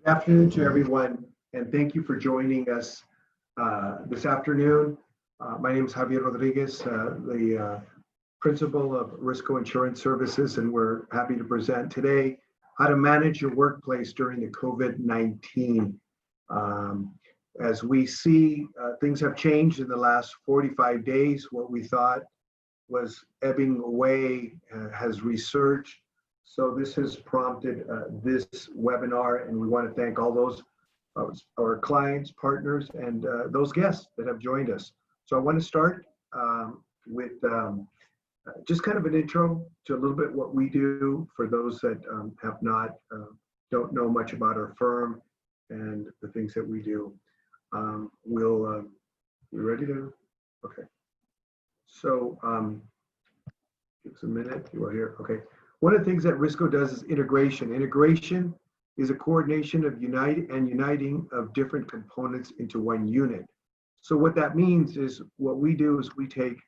Good afternoon to everyone, and thank you for joining us this afternoon. My name is Javier Rodriguez, the principal of RISCO Insurance Services, and we're happy to present today how to manage your workplace during the COVID-19. As we see, things have changed in the last 45 days. What we thought was ebbing away has resurged. So this has prompted this webinar, and we want to thank all those our clients, partners, and those guests that have joined us. So I want to start with just kind of an intro to a little bit what we do for those that have not don't know much about our firm and the things that we do. You ready to? Okay. So give us a minute. You are here. Okay. One of the things that RISCO does is integration. Integration is a coordination of uniting of different components into one unit. So what that means is what we do is we take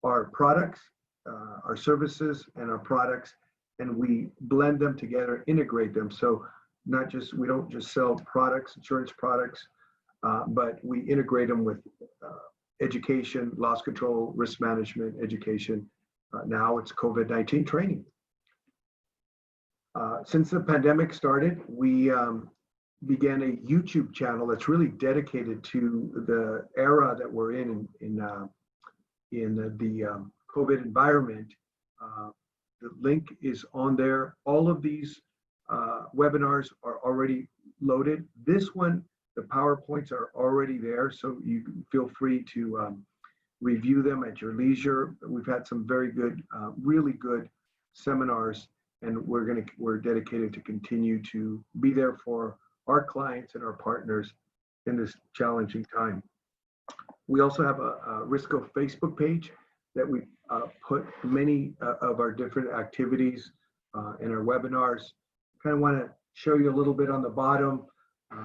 our products, our services and our products, and we blend them together, integrate them. So we don't just sell products, insurance products, but we integrate them with education, loss control, risk management, education. Now it's COVID-19 training. Since the pandemic started, we began a YouTube channel that's really dedicated to the era that we're in the COVID environment. The link is on there. All of these webinars are already loaded. This one, the PowerPoints are already there, so you can feel free to review them at your leisure. We've had some very good, really good seminars, and we're dedicated to continue to be there for our clients and our partners in this challenging time. We also have a RISCO Facebook page that we put many of our different activities in our webinars. Kind of want to show you a little bit on the bottom.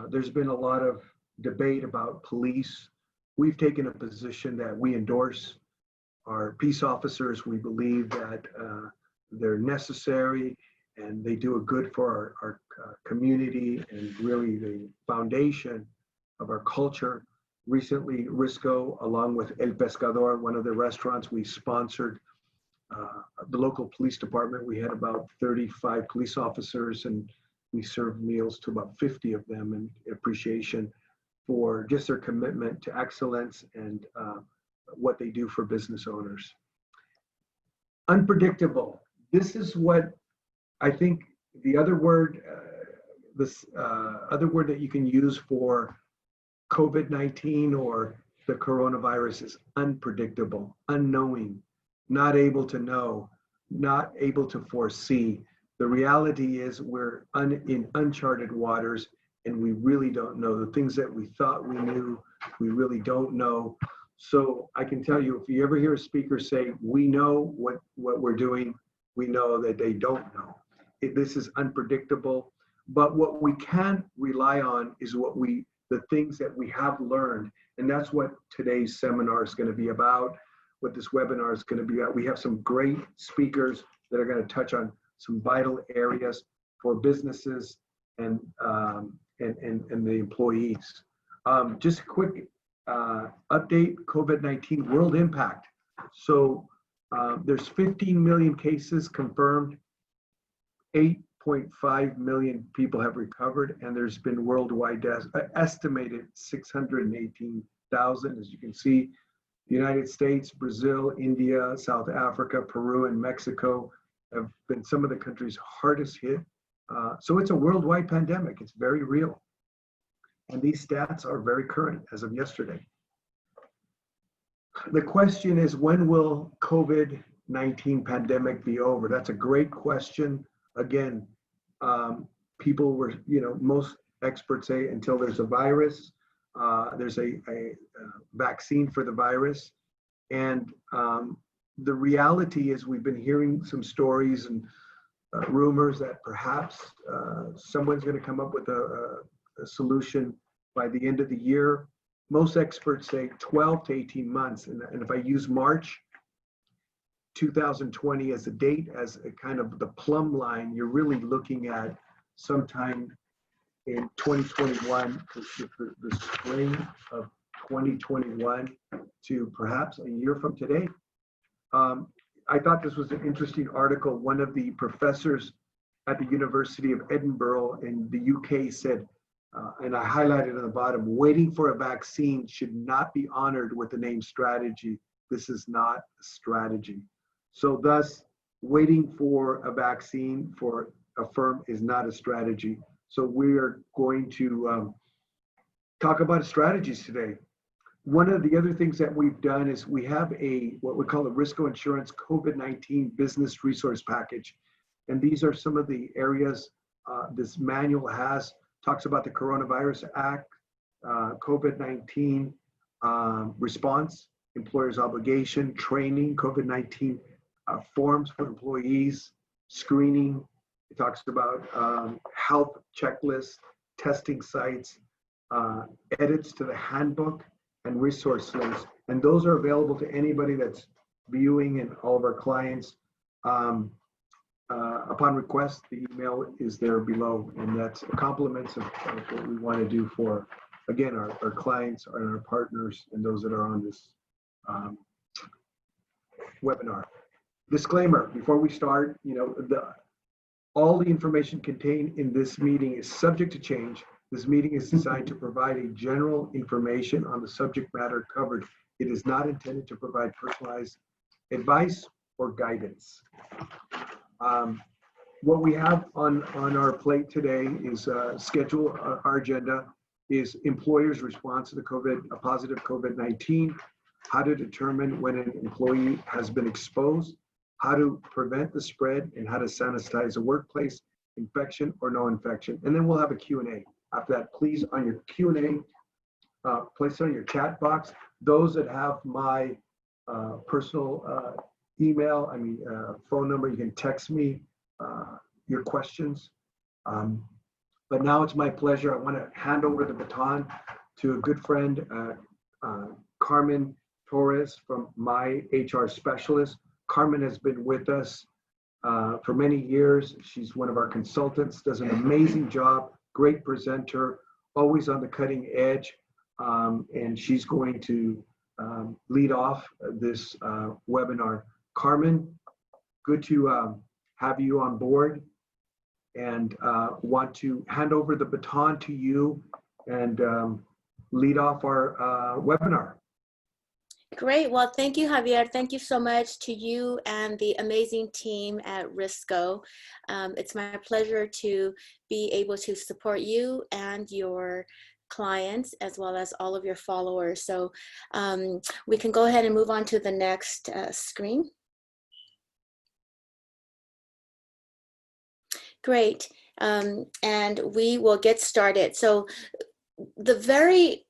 There's been a lot of debate about police. We've taken a position that we endorse our peace officers. We believe that they're necessary and they do a good for our community and really the foundation of our culture. Recently, RISCO, along with El Pescador, one of the restaurants, we sponsored the local police department. We had about 35 police officers and we served meals to about 50 of them in appreciation for just their commitment to excellence and what they do for business owners. Unpredictable. This is what I think the other word, other word that you can use for COVID-19 or the coronavirus is unpredictable, unknowing, not able to know, not able to foresee. The reality is we're in uncharted waters and we really don't know. The things that we thought we knew, we really don't know. So I can tell you, if you ever hear a speaker say, we know what we're doing, we know that they don't know. This is unpredictable, but what we can rely on is the things that we have learned. And that's what today's seminar is going to be about, what this webinar is going to be about. We have some great speakers that are going to touch on some vital areas for businesses and the employees. Just a quick update, COVID-19 world impact. So there's 15 million cases confirmed, 8.5 million people have recovered, and there's been worldwide deaths, estimated 618,000. As you can see, the United States, Brazil, India, South Africa, Peru, and Mexico have been some of the countries hardest hit. So it's a worldwide pandemic. It's very real. And these stats are very current as of yesterday. The question is, when will COVID-19 pandemic be over? That's a great question. Again, people were, most experts say until there's a virus, there's a vaccine for the virus. And the reality is we've been hearing some stories and rumors that perhaps someone's going to come up with a solution by the end of the year. Most experts say 12 to 18 months. And if I use March 2020 as a date, as a kind of the plumb line, you're really looking at sometime in 2021, the spring of 2021 to perhaps a year from today. I thought this was an interesting article. One of the professors at the University of Edinburgh in the UK said, and I highlighted at the bottom, waiting for a vaccine should not be honored with the name strategy. This is not a strategy. So thus, waiting for a vaccine for a firm is not a strategy. So we are going to talk about strategies today. One of the other things that we've done is we have what we call a RISCO Insurance COVID-19 Business Resource Package. And these are some of the areas this manual talks about the Coronavirus Act, COVID-19 response, employer's obligation, training, COVID-19 forms for employees, screening. It talks about health checklists, testing sites, edits to the handbook, and resource links. And those are available to anybody that's viewing, and all of our clients. Upon request, the email is there below, and that's compliments of what we want to do for, again, our clients and our partners and those that are on this webinar. Disclaimer, before we start, all the information contained in this meeting is subject to change. This meeting is designed to provide a general information on the subject matter covered. It is not intended to provide personalized advice or guidance. What we have on our plate today is schedule. Our agenda is employers' response to a positive COVID-19, how to determine when an employee has been exposed, how to prevent the spread, and how to sanitize the workplace, infection or no infection. And then we'll have a Q&A. After that, please, on your Q&A, place it on your chat box. Those that have my personal email, phone number, you can text me your questions. But now it's my pleasure. I want to hand over the baton to a good friend, Carmen Torres, from my HR specialist. Carmen has been with us for many years. She's one of our consultants, does an amazing job, great presenter, always on the cutting edge. And she's going to lead off this webinar. Carmen, good to have you on board, and want to hand over the baton to you and lead off our webinar. Great. Well, thank you, Javier. Thank you so much to you and the amazing team at RISCO. It's my pleasure to be able to support you and your clients, as well as all of your followers. So we can go ahead and move on to the next screen. Great. And we will get started. So the very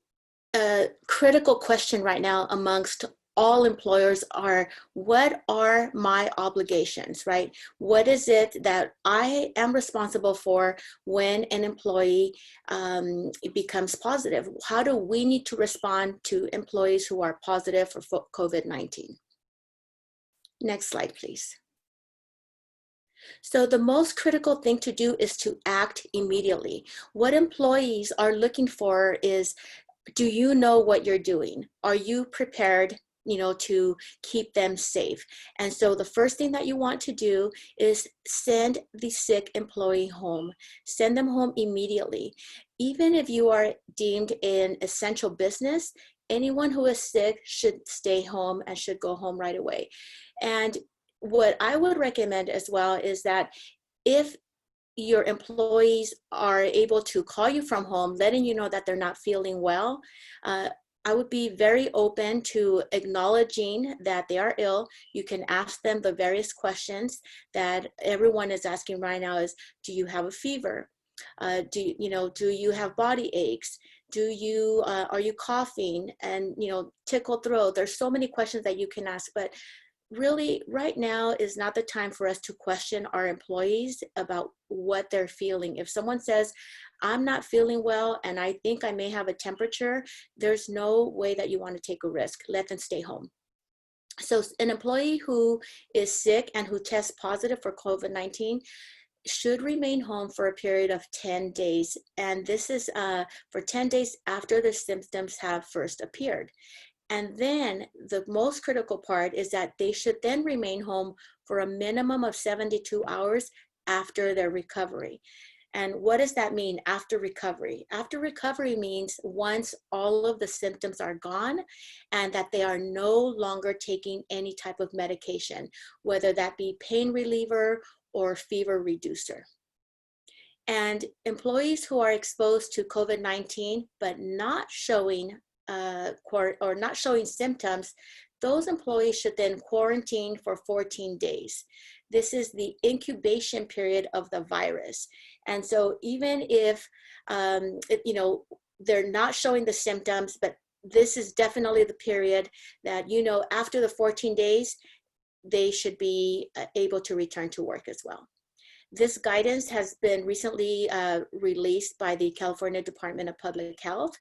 critical question right now amongst all employers are, what are my obligations, right? What is it that I am responsible for when an employee becomes positive? How do we need to respond to employees who are positive for COVID-19? Next slide, please. So the most critical thing to do is to act immediately. What employees are looking for is, do you know what you're doing? Are you prepared, to keep them safe? And so the first thing that you want to do is send the sick employee home. Send them home immediately. Even if you are deemed an essential business, anyone who is sick should stay home and should go home right away. And what I would recommend as well is that if your employees are able to call you from home, letting you know that they're not feeling well, I would be very open to acknowledging that they are ill. You can ask them the various questions that everyone is asking right now is, do you have a fever? Do you have body aches? Are you coughing and, tickle throat? There's so many questions that you can ask, but really right now is not the time for us to question our employees about what they're feeling. If someone says, I'm not feeling well and I think I may have a temperature, there's no way that you want to take a risk. Let them stay home. So an employee who is sick and who tests positive for COVID-19 should remain home for a period of 10 days. And this is for 10 days after the symptoms have first appeared. And then the most critical part is that they should then remain home for a minimum of 72 hours after their recovery. And what does that mean after recovery? After recovery means once all of the symptoms are gone and that they are no longer taking any type of medication, whether that be pain reliever or fever reducer. And employees who are exposed to COVID-19 but not showing not showing symptoms, those employees should then quarantine for 14 days. This is the incubation period of the virus. And so even if, they're not showing the symptoms, but this is definitely the period that, after the 14 days, they should be able to return to work as well. This guidance has been recently released by the California Department of Public Health,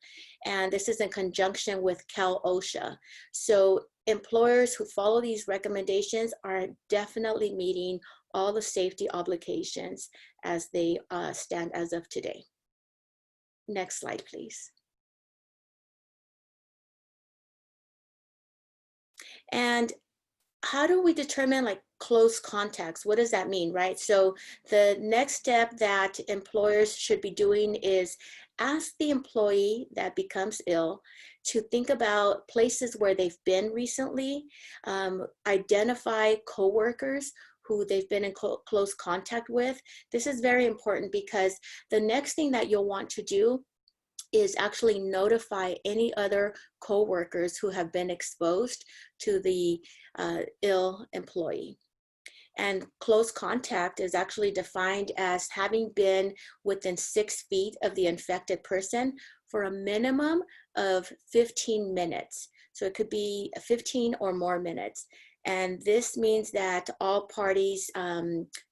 and this is in conjunction with Cal OSHA. So employers who follow these recommendations are definitely meeting all the safety obligations as they stand as of today. Next slide, please. And how do we determine close contacts? What does that mean, right? So the next step that employers should be doing is ask the employee that becomes ill to think about places where they've been recently, identify coworkers who they've been in close contact with. This is very important because the next thing that you'll want to do is actually notify any other coworkers who have been exposed to the ill employee. And close contact is actually defined as having been within 6 feet of the infected person for a minimum of 15 minutes. So it could be 15 or more minutes. And this means that all parties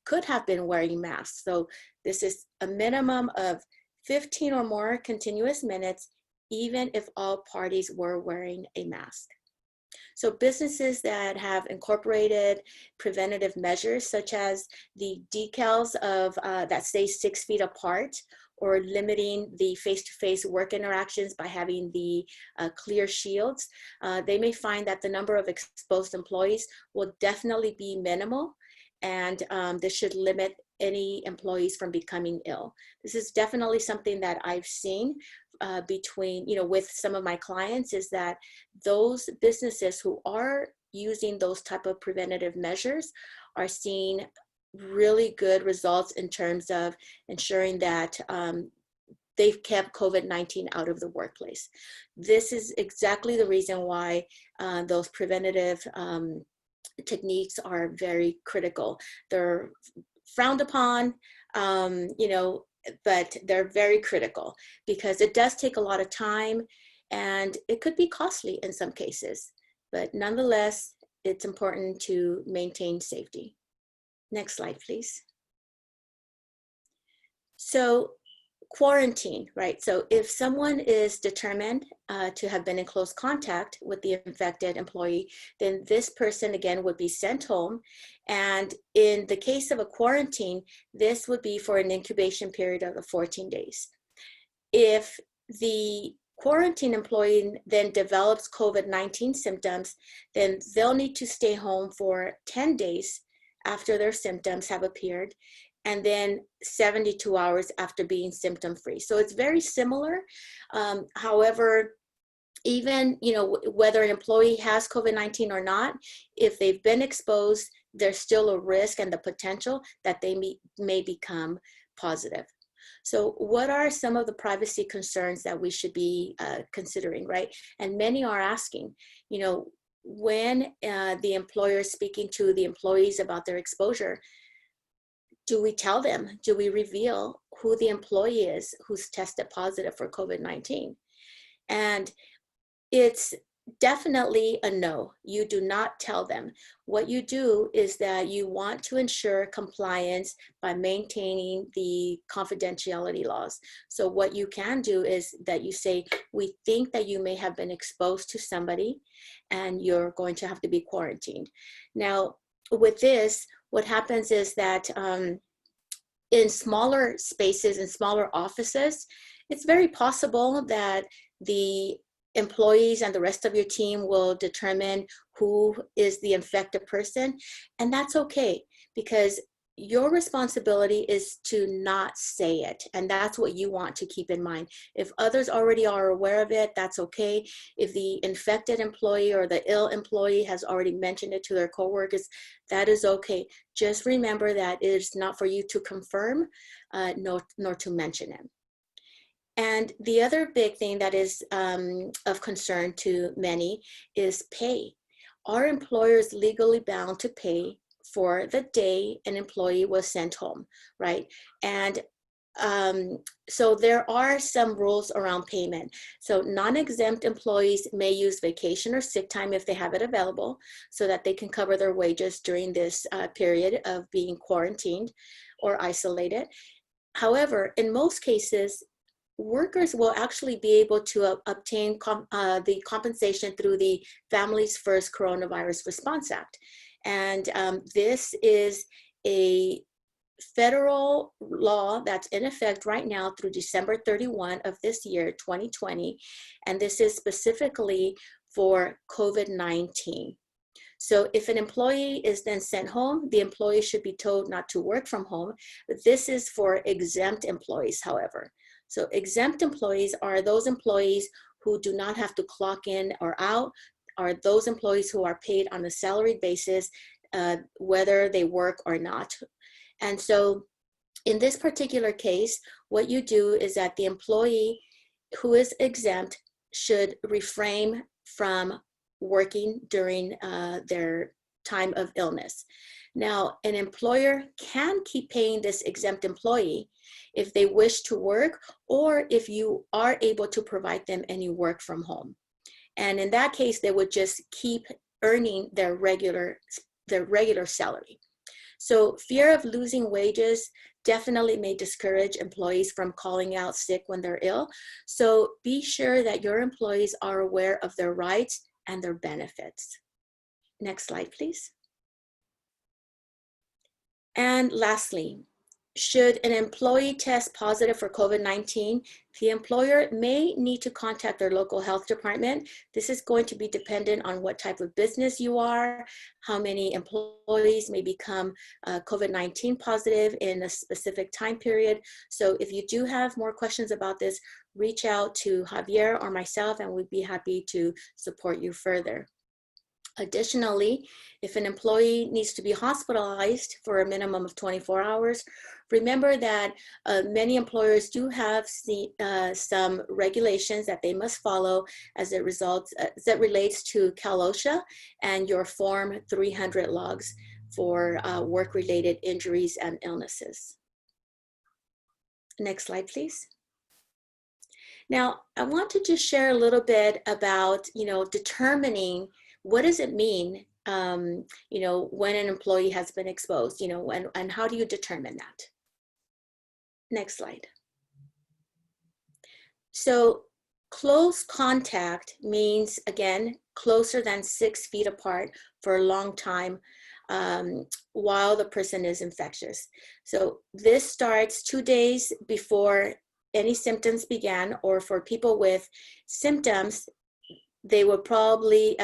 could have been wearing masks. So this is a minimum of 15 or more continuous minutes, even if all parties were wearing a mask. So businesses that have incorporated preventative measures, such as the decals of that say 6 feet apart, or limiting the face-to-face work interactions by having the clear shields, they may find that the number of exposed employees will definitely be minimal, and this should limit any employees from becoming ill. This is definitely something that I've seen with some of my clients, is that those businesses who are using those type of preventative measures are seeing really good results in terms of ensuring that they've kept COVID-19 out of the workplace. This is exactly the reason why those preventative techniques are very critical. They're frowned upon, but they're very critical because it does take a lot of time and it could be costly in some cases, but nonetheless, it's important to maintain safety. Next slide, please. So quarantine, right? So if someone is determined to have been in close contact with the infected employee, then this person again would be sent home. And in the case of a quarantine, this would be for an incubation period of 14 days. If the quarantine employee then develops COVID-19 symptoms, then they'll need to stay home for 10 days after their symptoms have appeared, and then 72 hours after being symptom-free. So it's very similar. However, even whether an employee has COVID-19 or not, if they've been exposed, there's still a risk and the potential that they may become positive. So what are some of the privacy concerns that we should be considering, right? And many are asking, when the employer is speaking to the employees about their exposure, do we tell them, do we reveal who the employee is who's tested positive for COVID-19? And it's definitely a no. You do not tell them. What you do is that you want to ensure compliance by maintaining the confidentiality laws. So what you can do is that you say, we think that you may have been exposed to somebody and you're going to have to be quarantined. Now, with this, what happens is that in smaller spaces, in smaller offices, it's very possible that the employees and the rest of your team will determine who is the infected person. And that's okay, because your responsibility is to not say it. And that's what you want to keep in mind. If others already are aware of it, that's okay. If the infected employee or the ill employee has already mentioned it to their coworkers, that is okay. Just remember that it is not for you to confirm, nor to mention it. And the other big thing that is of concern to many is pay. Are employers legally bound to pay for the day an employee was sent home, right? And so there are some rules around payment. So non-exempt employees may use vacation or sick time if they have it available, so that they can cover their wages during this period of being quarantined or isolated. However, in most cases, workers will actually be able to obtain the compensation through the Families First Coronavirus Response Act. And this is a federal law that's in effect right now through December 31 of this year, 2020. And this is specifically for COVID-19. So if an employee is then sent home, the employee should be told not to work from home. But this is for exempt employees, however. So exempt employees are those employees who do not have to clock in or out, are those employees who are paid on a salaried basis, whether they work or not. And so in this particular case, what you do is that the employee who is exempt should refrain from working during their time of illness. Now, an employer can keep paying this exempt employee if they wish to work, or if you are able to provide them any work from home. And in that case, they would just keep earning their regular salary. So fear of losing wages definitely may discourage employees from calling out sick when they're ill. So be sure that your employees are aware of their rights and their benefits. Next slide, please. And lastly, should an employee test positive for COVID-19, the employer may need to contact their local health department. This is going to be dependent on what type of business you are, how many employees may become COVID-19 positive in a specific time period. So if you do have more questions about this, reach out to Javier or myself, and we'd be happy to support you further. Additionally, if an employee needs to be hospitalized for a minimum of 24 hours, remember that many employers do have some regulations that they must follow as it relates to Cal OSHA and your Form 300 logs for work-related injuries and illnesses. Next slide, please. Now, I want to just share a little bit about, determining what does it mean, when an employee has been exposed, and how do you determine that? Next slide. So close contact means, again, closer than 6 feet apart for a long time while the person is infectious. So this starts 2 days before any symptoms began, or for people with symptoms, they will probably,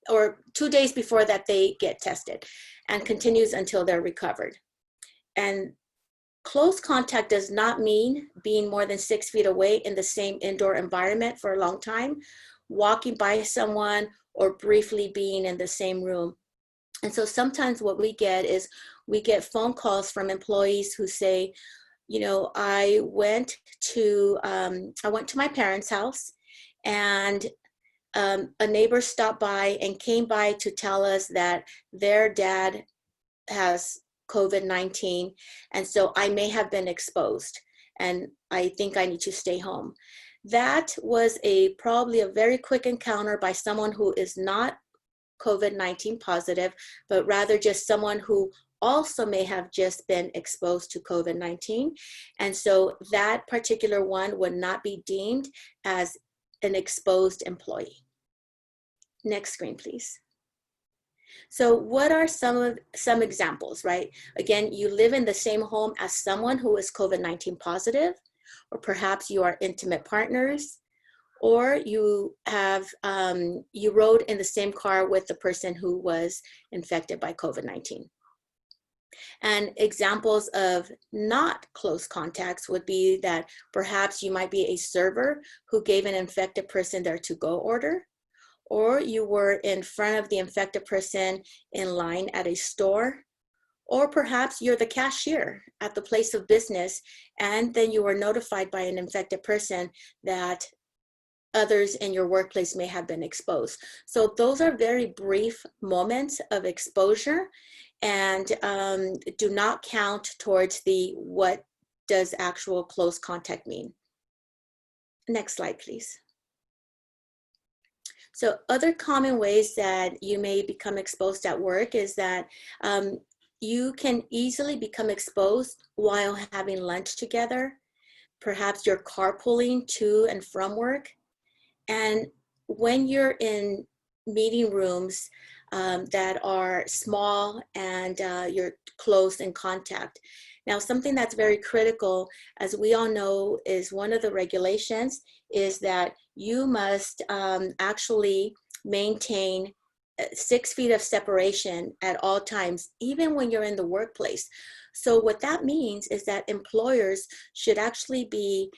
or 2 days before that they get tested, and continues until they're recovered. And close contact does not mean being more than 6 feet away in the same indoor environment for a long time, walking by someone, or briefly being in the same room. And so sometimes what we get is we get phone calls from employees who say, I went to my parents' house, and a neighbor stopped by and came by to tell us that their dad has COVID-19, and so I may have been exposed, and I think I need to stay home. That was probably a very quick encounter by someone who is not COVID-19 positive, but rather just someone who also may have just been exposed to COVID-19. And so that particular one would not be deemed as an exposed employee. Next screen, please. So what are some examples, right? Again, you live in the same home as someone who is COVID-19 positive, or perhaps you are intimate partners, or you have you rode in the same car with the person who was infected by COVID-19. And examples of not close contacts would be that perhaps you might be a server who gave an infected person their to-go order, or you were in front of the infected person in line at a store, or perhaps you're the cashier at the place of business, and then you were notified by an infected person that others in your workplace may have been exposed. So those are very brief moments of exposure and do not count towards the what does actual close contact mean. Next slide, please. So other common ways that you may become exposed at work is that you can easily become exposed while having lunch together. Perhaps you're carpooling to and from work. And when you're in meeting rooms that are small and you're close in contact. Now, something that's very critical, as we all know, is one of the regulations is that you must actually maintain 6 feet of separation at all times, even when you're in the workplace. So what that means is that employers should actually be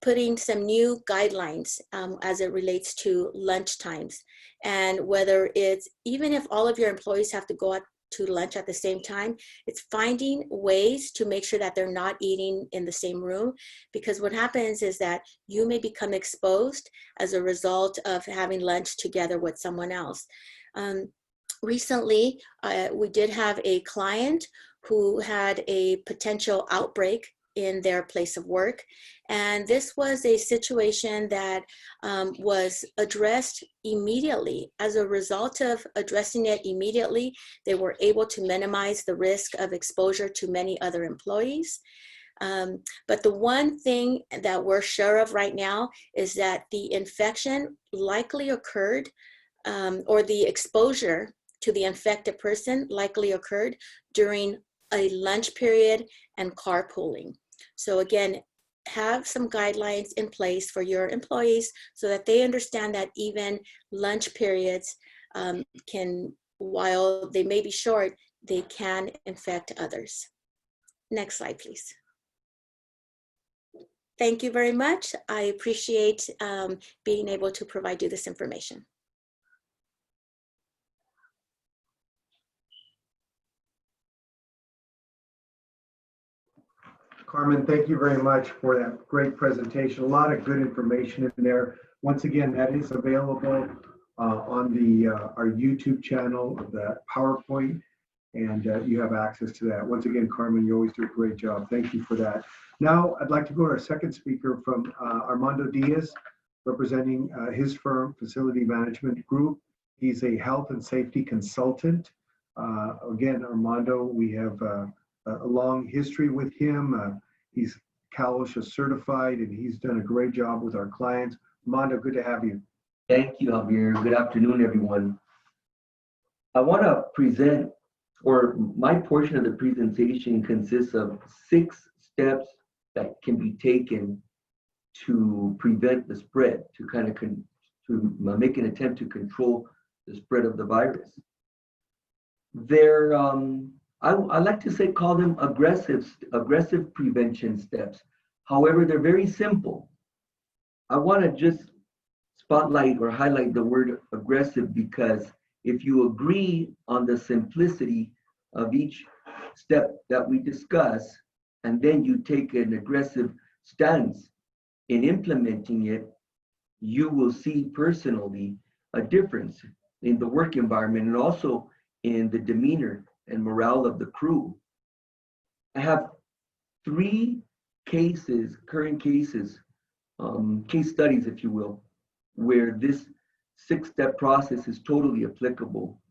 putting some new guidelines as it relates to lunch times. And whether it's, even if all of your employees have to go out to lunch at the same time, it's finding ways to make sure that they're not eating in the same room, because what happens is that you may become exposed as a result of having lunch together with someone else. Recently, we did have a client who had a potential outbreak in their place of work. And this was a situation that was addressed immediately. As a result of addressing it immediately, they were able to minimize the risk of exposure to many other employees. But the one thing that we're sure of right now is that the infection likely occurred, or the exposure to the infected person likely occurred during a lunch period and carpooling. So again, have some guidelines in place for your employees so that they understand that even lunch periods can, while they may be short, they can infect others. Next slide, please. Thank you very much. I appreciate being able to provide you this information. Carmen, thank you very much for that great presentation. A lot of good information in there. Once again, that is available on the our YouTube channel, the PowerPoint, and you have access to that. Once again, Carmen, you always do a great job. Thank you for that. Now, I'd like to go to our second speaker from Armando Diaz, representing his firm, Facility Management Group. He's a health and safety consultant. Again, Armando, we have a long history with him. He's Cal OSHA certified, and he's done a great job with our clients. Armando, good to have you. Thank you, Javier. Good afternoon, everyone. I want to present, or my portion of the presentation consists of 6 steps that can be taken to prevent the spread, to kind of to make an attempt to control the spread of the virus. They're I like to say, call them aggressive prevention steps. However, they're very simple. I want to just spotlight or highlight the word aggressive, because if you agree on the simplicity of each step that we discuss, and then you take an aggressive stance in implementing it, you will see personally a difference in the work environment and also in the demeanor and morale of the crew. I have 3 cases, current cases, case studies, if you will, where this 6-step process is totally applicable.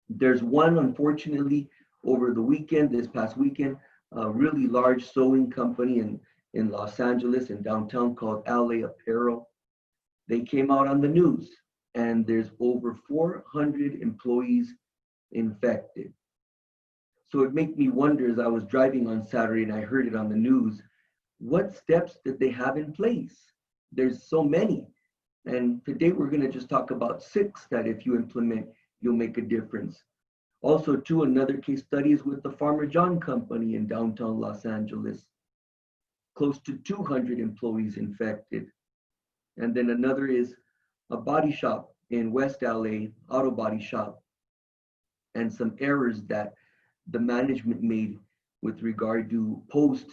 There's one, unfortunately, over the weekend, this past weekend, a really large sewing company in Los Angeles, in downtown, called LA Apparel. They came out on the news, and there's over 400 employees infected. So it made me wonder, as I was driving on Saturday and I heard it on the news, what steps did they have in place? There's so many. And today we're going to just talk about 6 that if you implement, you'll make a difference. Also, too, another case study is with the Farmer John Company in downtown Los Angeles. Close to 200 employees infected. And then another is a body shop in West LA, auto body shop, and some errors that the management made with regard to post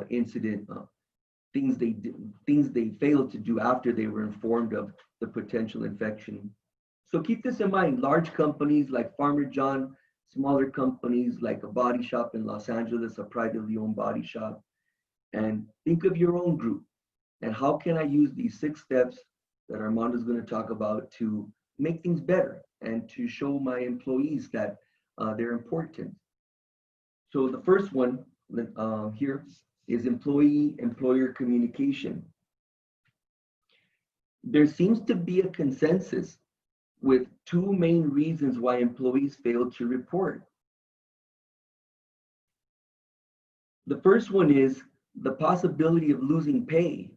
incident things they failed to do after they were informed of the potential infection. So keep this in mind. Large companies like Farmer John, smaller companies like a body shop in Los Angeles, a privately owned body shop, and think of your own group and how can I use these 6 steps that Armando is going to talk about to make things better and to show my employees that they're important. So the first one here is employee-employer communication. There seems to be a consensus with 2 main reasons why employees fail to report. The first one is the possibility of losing pay,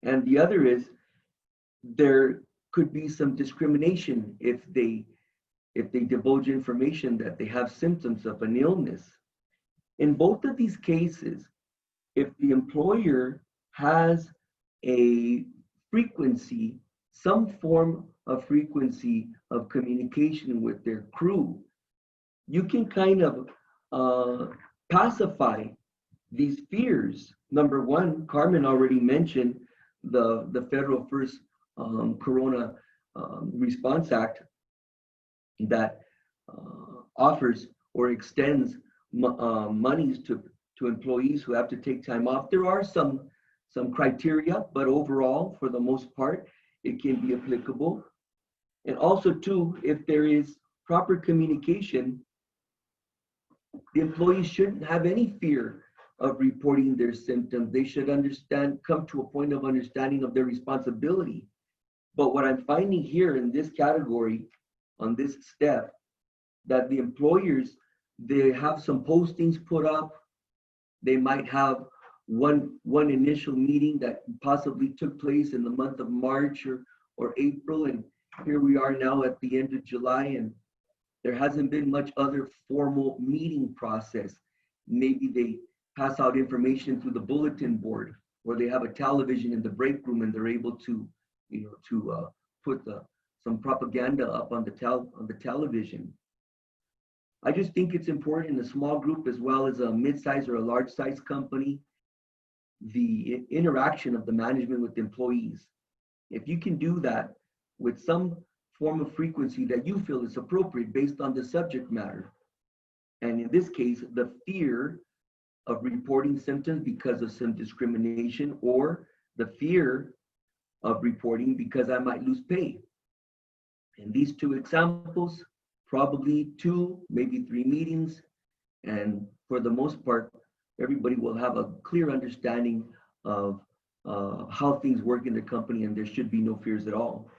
and the other is there could be some discrimination if they divulge information that they have symptoms of an illness. In both of these cases, if the employer has a frequency, some form of frequency of communication with their crew, you can kind of pacify these fears. Number one, Carmen already mentioned the Federal First Corona Response Act that offers or extends monies to employees who have to take time off. There are some criteria, but overall, for the most part, it can be applicable. And also too, if there is proper communication, the employees shouldn't have any fear of reporting their symptoms. They should come to a point of understanding of their responsibility. But what I'm finding here in this category, on this step, that the employers, they have some postings put up. They might have one initial meeting that possibly took place in the month of March or April, and here we are now at the end of July, and there hasn't been much other formal meeting process. Maybe they pass out information through the bulletin board, or they have a television in the break room and they're able to, put some propaganda up on the television. I just think it's important in a small group as well as a mid-size or a large-size company, the interaction of the management with the employees. If you can do that with some form of frequency that you feel is appropriate based on the subject matter, and in this case, the fear of reporting symptoms because of some discrimination, or the fear of reporting because I might lose pay. In these 2 examples, probably 2, maybe 3 meetings, and for the most part, everybody will have a clear understanding of how things work in the company, and there should be no fears at all.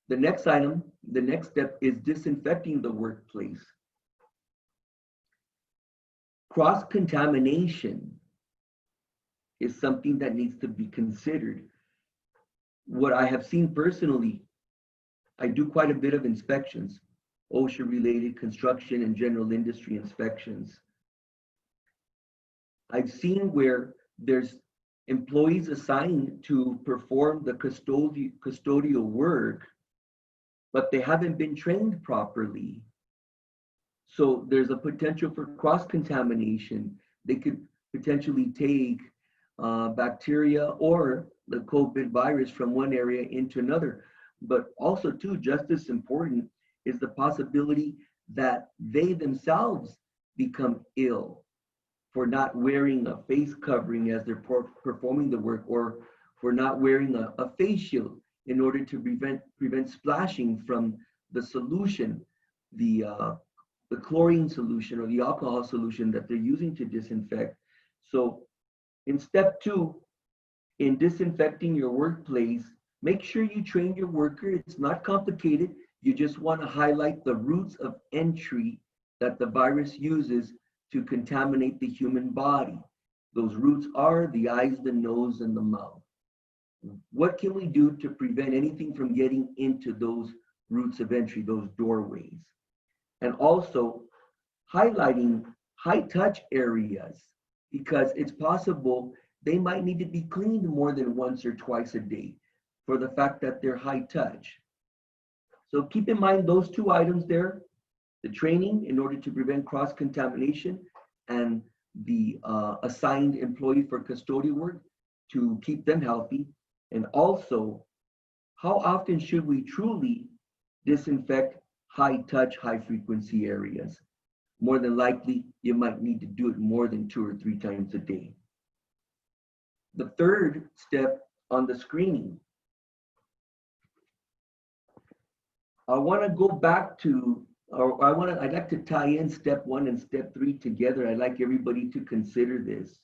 The next item, the next step is disinfecting the workplace. Cross-contamination is something that needs to be considered. What I have seen personally, I do quite a bit of inspections, OSHA-related construction and general industry inspections. I've seen where there's employees assigned to perform the custodial work, but they haven't been trained properly. So there's a potential for cross-contamination. They could potentially take bacteria or the COVID virus from one area into another. But also too, just as important is the possibility that they themselves become ill for not wearing a face covering as they're performing the work, or for not wearing a face shield in order to prevent splashing from the solution, the chlorine solution or the alcohol solution that they're using to disinfect. So in step 2, in disinfecting your workplace, Make sure you train your worker. It's not complicated. You just want to highlight the routes of entry that the virus uses to contaminate the human body. Those routes are the eyes, the nose, and the mouth. What can we do to prevent anything from getting into those routes of entry, those doorways? And also highlighting high touch areas, because it's possible they might need to be cleaned more than once or twice a day for the fact that they're high touch. So keep in mind those two items there, the training in order to prevent cross-contamination and the assigned employee for custodial work to keep them healthy. And also, how often should we truly disinfect high touch, high frequency areas? More than likely, you might need to do it more than 2 or 3 times a day. The third step on the screening, I want to go back to, I'd like to tie in step 1 and step 3 together. I'd like everybody to consider this.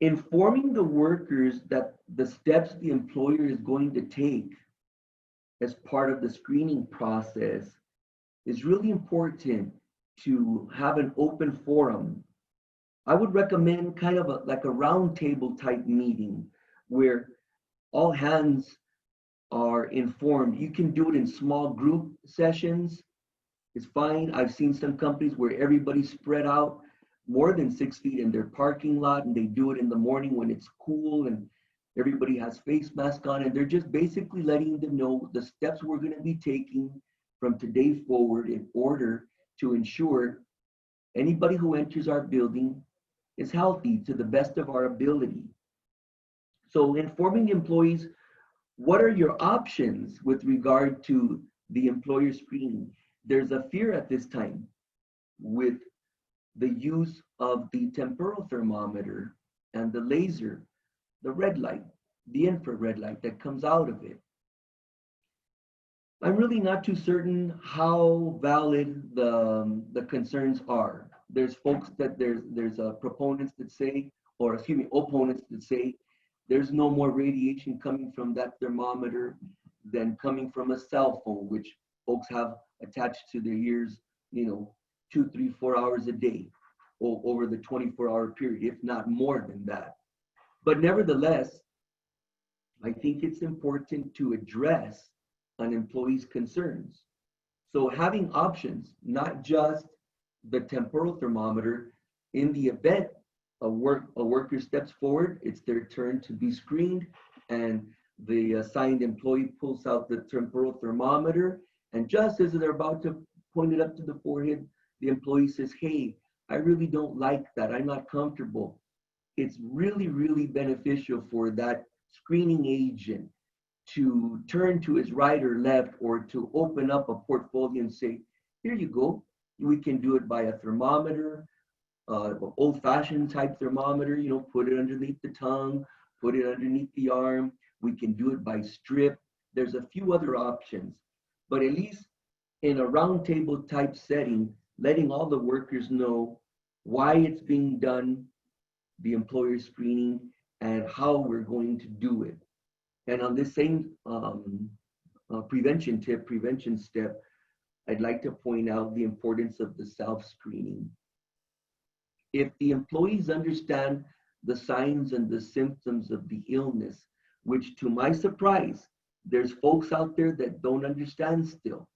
Informing the workers that the steps the employer is going to take as part of the screening process is really important to have an open forum. I would recommend kind of like a round table type meeting where all hands are informed. You can do it in small group sessions. It's fine. I've seen some companies where everybody's spread out more than 6 feet in their parking lot, and they do it in the morning when it's cool and everybody has face mask on, and they're just basically letting them know the steps we're going to be taking from today forward in order to ensure anybody who enters our building is healthy to the best of our ability. So informing employees, what are your options with regard to the employer screening? There's a fear at this time with the use of the temporal thermometer and the laser, the red light, the infrared light that comes out of it. I'm really not too certain how valid the concerns are. There's folks that there's proponents that say, or excuse me, opponents that say there's no more radiation coming from that thermometer than coming from a cell phone, which folks have attached to their ears, 2, 3, 4 hours a day over the 24-hour period, if not more than that. But nevertheless, I think it's important to address an employee's concerns. So having options, not just the temporal thermometer, in the event a worker steps forward, it's their turn to be screened, and the assigned employee pulls out the temporal thermometer, and just as they're about to point it up to the forehead, the employee says, "Hey, I really don't like that. I'm not comfortable." It's really, really beneficial for that screening agent to turn to his right or left, or to open up a portfolio and say, "Here you go. We can do it by a thermometer, old-fashioned type thermometer, put it underneath the tongue, put it underneath the arm. We can do it by strip." There's a few other options, but at least in a roundtable type setting, letting all the workers know why it's being done, the employer screening, and how we're going to do it. And on this same prevention step, I'd like to point out the importance of the self-screening. If the employees understand the signs and the symptoms of the illness, which to my surprise, there's folks out there that don't understand still.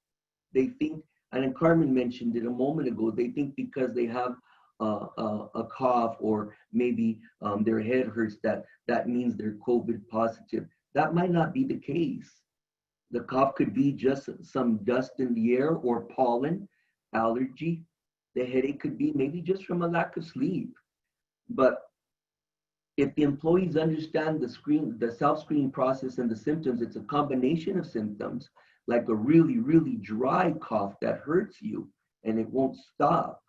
They think, and Carmen mentioned it a moment ago, they think because they have a cough, or maybe their head hurts, that means they're COVID positive. That might not be the case. The cough could be just some dust in the air or pollen, allergy. The headache could be maybe just from a lack of sleep. But if the employees understand the self-screening process and the symptoms, it's a combination of symptoms, like a really, really dry cough that hurts you and it won't stop,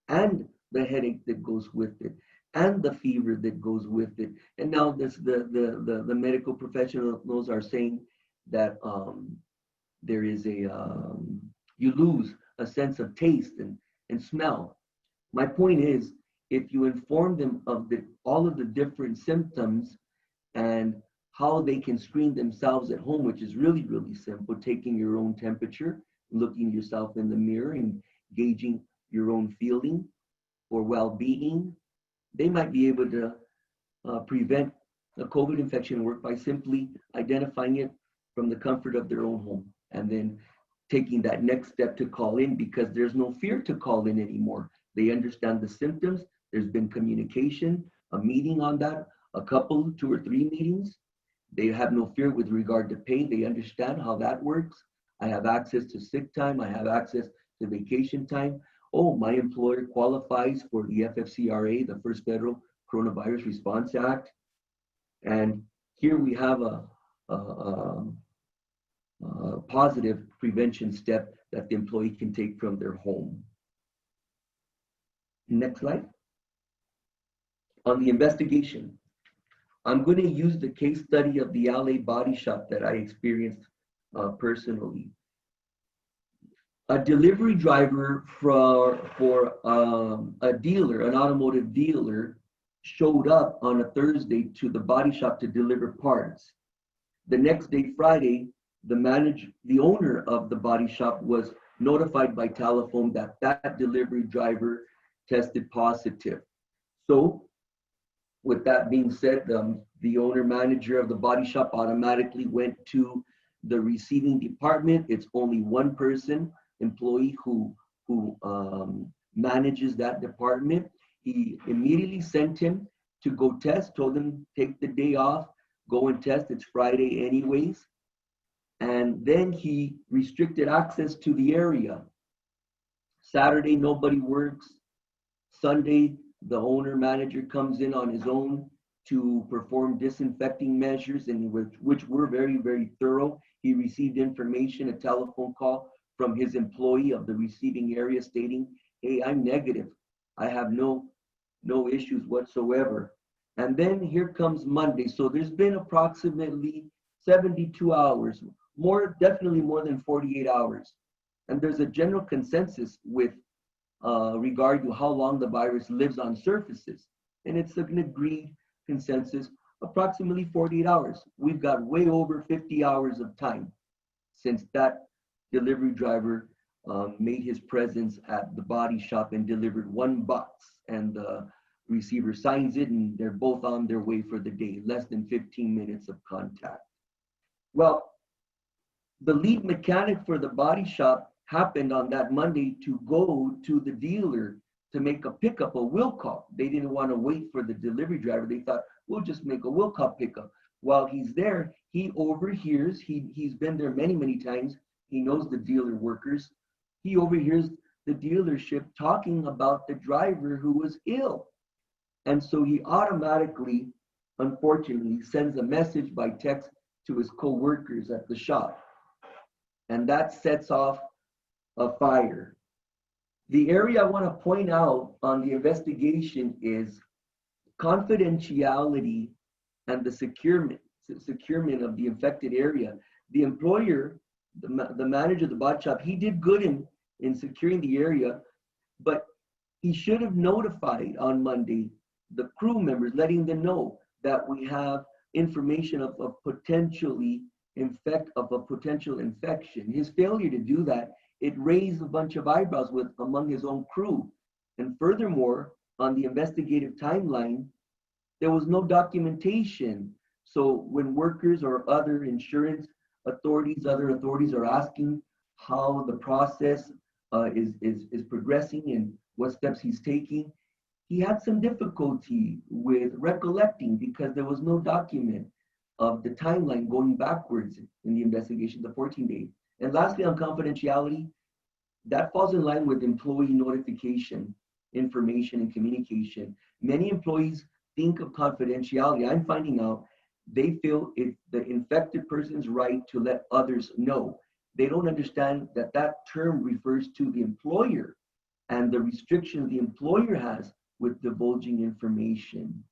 and the headache that goes with it, and the fever that goes with it. And now the medical professionals are saying that there is you lose a sense of taste and smell. My point is, if you inform them of all of the different symptoms and how they can screen themselves at home, which is really, really simple, taking your own temperature, looking yourself in the mirror and gauging your own feeling or well-being. They might be able to prevent a COVID infection at work by simply identifying it from the comfort of their own home, and then taking that next step to call in, because there's no fear to call in anymore. They understand the symptoms. There's been communication, a meeting on that, a couple, 2 or 3 meetings. They have no fear with regard to pay. They understand how that works. I have access to sick time. I have access to vacation time. Oh, my employer qualifies for the FFCRA, the First Federal Coronavirus Response Act. And here we have a positive prevention step that the employee can take from their home. Next slide. On the investigation, I'm going to use the case study of the LA body shop that I experienced personally. A delivery driver for a dealer, an automotive dealer, showed up on a Thursday to the body shop to deliver parts. The next day, Friday, the owner of the body shop was notified by telephone that that delivery driver tested positive. So with that being said, the owner manager of the body shop automatically went to the receiving department. It's only one person, employee, who manages that department. He immediately sent him to go test, told him take the day off, go and test. It's Friday anyways. And then he restricted access to the area. Saturday, nobody works. Sunday, the owner manager comes in on his own to perform disinfecting measures, and which were very, very thorough. He received information, a telephone call from his employee of the receiving area stating, hey, I'm negative. I have no issues whatsoever. And then here comes Monday. So there's been approximately 72 hours, definitely more than 48 hours. And there's a general consensus with regard to how long the virus lives on surfaces. And it's an agreed consensus, approximately 48 hours. We've got way over 50 hours of time since that delivery driver made his presence at the body shop and delivered one box, and the receiver signs it, and they're both on their way for the day, less than 15 minutes of contact. Well, the lead mechanic for the body shop happened on that Monday to go to the dealer to make a pickup, a will call. They didn't want to wait for the delivery driver. They thought, we'll just make a will call pickup. While he's there, he overhears, he's been there many, many times. He knows the dealer workers. He overhears the dealership talking about the driver who was ill. And so he automatically, unfortunately, sends a message by text to his co-workers at the shop. And that sets off a fire. The area I want to point out on the investigation is confidentiality and the securement of the infected area. The employer, the manager of the body shop, he did good in securing the area, but he should have notified on Monday the crew members, letting them know that we have information of a potential infection. His failure to do that, it raised a bunch of eyebrows among his own crew. And furthermore, on the investigative timeline, there was no documentation. So when workers or other insurance authorities, other authorities are asking how the process is progressing and what steps he's taking, he had some difficulty with recollecting because there was no document of the timeline going backwards in the investigation, the 14 days. And lastly, on confidentiality, that falls in line with employee notification, information, and communication. Many employees think of confidentiality. I'm finding out they feel it's the infected person's right to let others know. They don't understand that that term refers to the employer and the restriction the employer has with divulging information.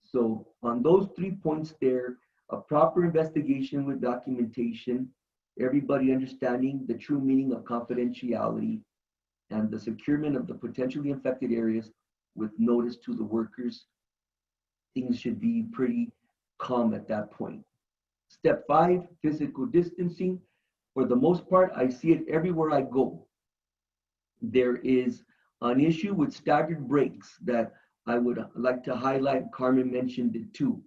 So on those 3 points there, a proper investigation with documentation, everybody understanding the true meaning of confidentiality, and the securement of the potentially infected areas with notice to the workers, things should be pretty calm at that point. Step 5, physical distancing. For the most part, I see it everywhere I go. There is an issue with staggered breaks that I would like to highlight. Carmen mentioned it too.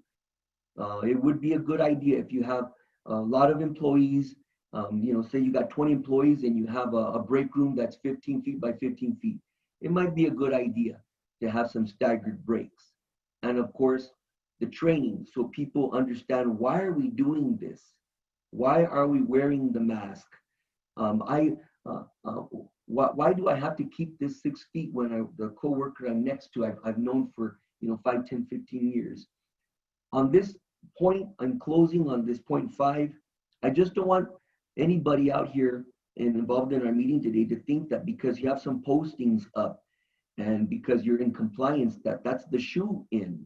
It would be a good idea if you have a lot of employees, say you got 20 employees and you have a break room that's 15 feet by 15 feet. It might be a good idea to have some staggered breaks. And of course, the training, so people understand, why are we doing this? Why are we wearing the mask? Why do I have to keep this 6 feet when the coworker I'm next to, I've known for 5, 10, 15 years? On this point, I'm closing on this point 5. I just don't want anybody out here and involved in our meeting today to think that because you have some postings up and because you're in compliance, that's the shoe in.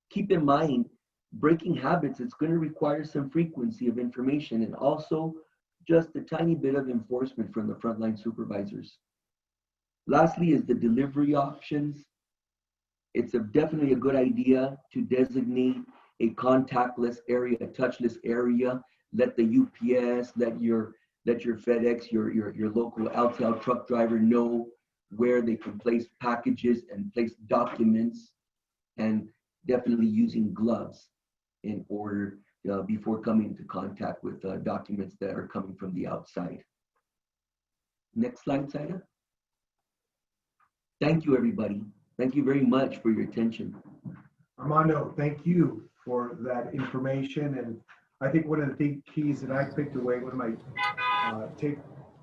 Keep in mind, breaking habits, it's going to require some frequency of information and also just a tiny bit of enforcement from the frontline supervisors. Lastly is the delivery options. It's definitely a good idea to designate a contactless area, a touchless area. Let the UPS, let your FedEx, your local LTL truck driver know where they can place packages and place documents, and definitely using gloves in order before coming into contact with documents that are coming from the outside. Next slide, Saida. Thank you, everybody. Thank you very much for your attention. Armando, thank you for that information. And I think one of the big keys that I picked away, one of my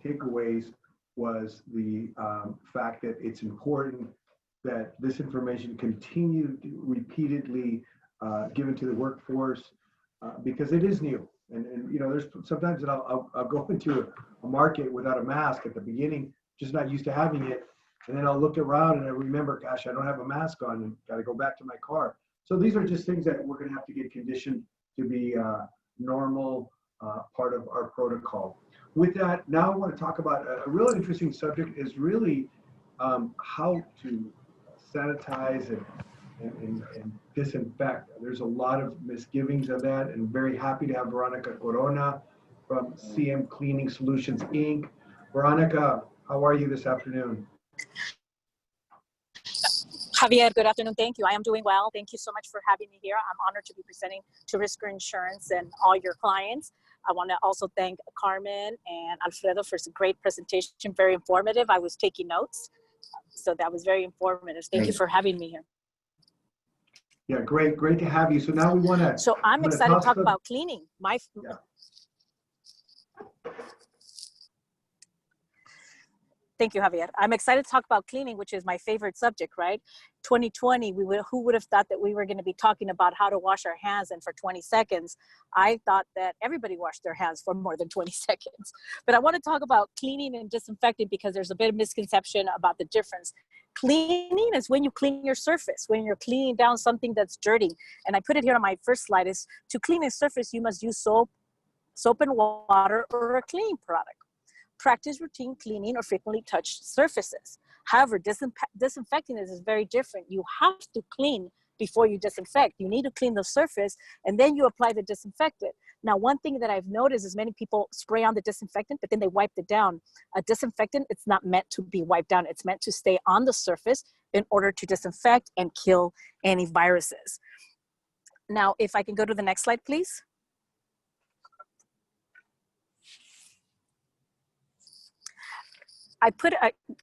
takeaways was the fact that it's important that this information continue to repeatedly given to the workforce because it is new. And there's sometimes that I'll go into a market without a mask at the beginning, just not used to having it. And then I'll look around and I remember, gosh, I don't have a mask on and got to go back to my car. So these are just things that we're going to have to get conditioned to be normal part of our protocol. With that, now I want to talk about a real interesting subject is really how to sanitize and disinfect. There's a lot of misgivings of that, and very happy to have Veronica Corona from CM Cleaning Solutions, Inc. Veronica, how are you this afternoon? Javier, good afternoon. Thank you. I am doing well. Thank you so much for having me here. I'm honored to be presenting to RISCO Insurance and all your clients. I want to also thank Carmen and Alfredo for some great presentation, very informative. I was taking notes, so that was very informative. Thank you for having me here. Yeah, great to have you. So now we want to. So I'm excited to talk about cleaning. Thank you, Javier. I'm excited to talk about cleaning, which is my favorite subject, right? 2020, who would have thought that we were going to be talking about how to wash our hands, and for 20 seconds, I thought that everybody washed their hands for more than 20 seconds. But I want to talk about cleaning and disinfecting because there's a bit of misconception about the difference. Cleaning is when you clean your surface, when you're cleaning down something that's dirty. And I put it here on my first slide is to clean a surface, you must use soap and water or a cleaning product. Practice routine cleaning or frequently touched surfaces. However, disinfecting is very different. You have to clean before you disinfect. You need to clean the surface and then you apply the disinfectant. Now, one thing that I've noticed is many people spray on the disinfectant, but then they wipe it down. A disinfectant, it's not meant to be wiped down. It's meant to stay on the surface in order to disinfect and kill any viruses. Now, if I can go to the next slide, please.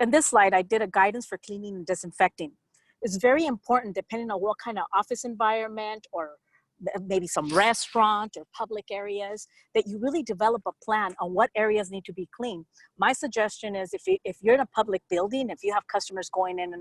In this slide, I did a guidance for cleaning and disinfecting. It's very important, depending on what kind of office environment or maybe some restaurant or public areas, that you really develop a plan on what areas need to be clean. My suggestion is if you're in a public building, if you have customers going in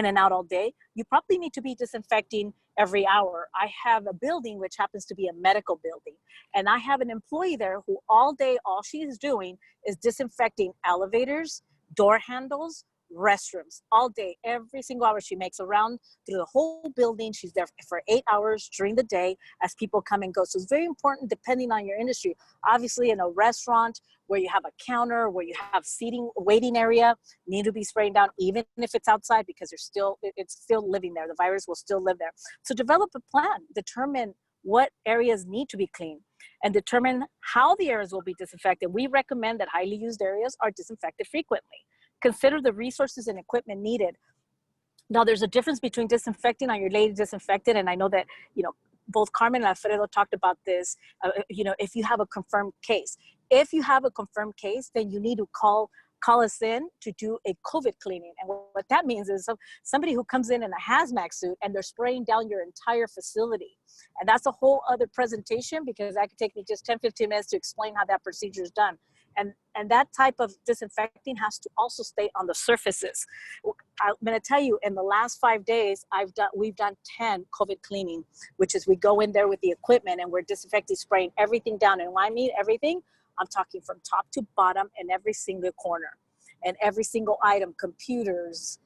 and out all day, you probably need to be disinfecting every hour. I have a building which happens to be a medical building, and I have an employee there who all day, all she is doing is disinfecting elevators, door handles, restrooms all day. Every single hour she makes a round through the whole building. She's there for 8 hours during the day as people come and go. So it's very important depending on your industry. Obviously in a restaurant where you have a counter, where you have seating, waiting area, need to be spraying down even if it's outside because it's still living there. The virus will still live there. So develop a plan, determine what areas need to be cleaned, and determine how the areas will be disinfected. We recommend that highly used areas are disinfected frequently. Consider the resources and equipment needed. Now, there's a difference between disinfecting on your lady disinfectant, and I know that, both Carmen and Alfredo talked about this, if you have a confirmed case. If you have a confirmed case, then you need to call us in to do a COVID cleaning. And what that means is somebody who comes in a hazmat suit and they're spraying down your entire facility. And that's a whole other presentation, because that could take me just 10-15 minutes to explain how that procedure is done. And that type of disinfecting has to also stay on the surfaces. I'm going to tell you, in the last 5 days, we've done 10 COVID cleaning, which is we go in there with the equipment and we're disinfecting, spraying everything down. And when I mean everything, I'm talking from top to bottom in every single corner and every single item, computers,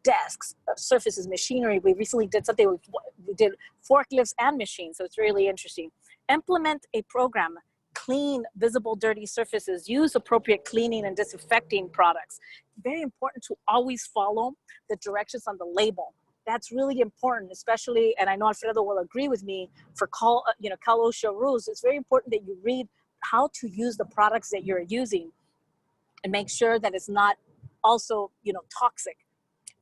desks, surfaces, machinery. We recently did something, we did forklifts and machines. So it's really interesting. Implement a program. Clean visible dirty surfaces, use appropriate cleaning and disinfecting products. Very important to always follow the directions on the label. That's really important, especially, and I know Alfredo will agree with me, for Cal OSHA rules. It's very important that you read how to use the products that you're using and make sure that it's not also, toxic.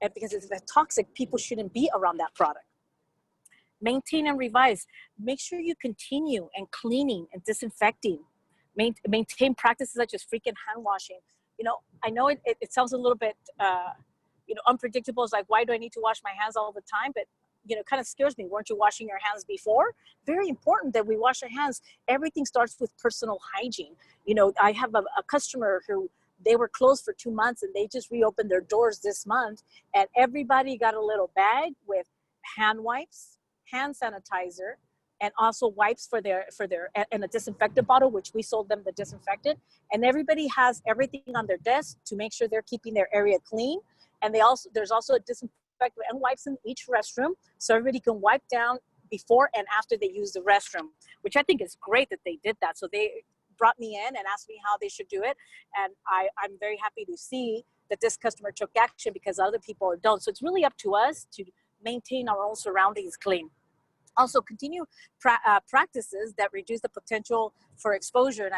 And because if it's toxic, people shouldn't be around that product. Maintain and revise. Make sure you continue and cleaning and disinfecting. Maintain practices such as frequent hand washing. I know it sounds a little bit, unpredictable. It's like, why do I need to wash my hands all the time? But, it kind of scares me. Weren't you washing your hands before? Very important that we wash our hands. Everything starts with personal hygiene. I have a customer who, they were closed for 2 months and they just reopened their doors this month. And everybody got a little bag with hand wipes, hand sanitizer, and also wipes for their and a disinfectant bottle, which we sold them the disinfectant. And everybody has everything on their desk to make sure they're keeping their area clean. And there's also a disinfectant and wipes in each restroom, so everybody can wipe down before and after they use the restroom, which I think is great that they did that. So they brought me in and asked me how they should do it. And I'm very happy to see that this customer took action, because other people don't. So it's really up to us to maintain our own surroundings clean. Also, continue practices that reduce the potential for exposure. And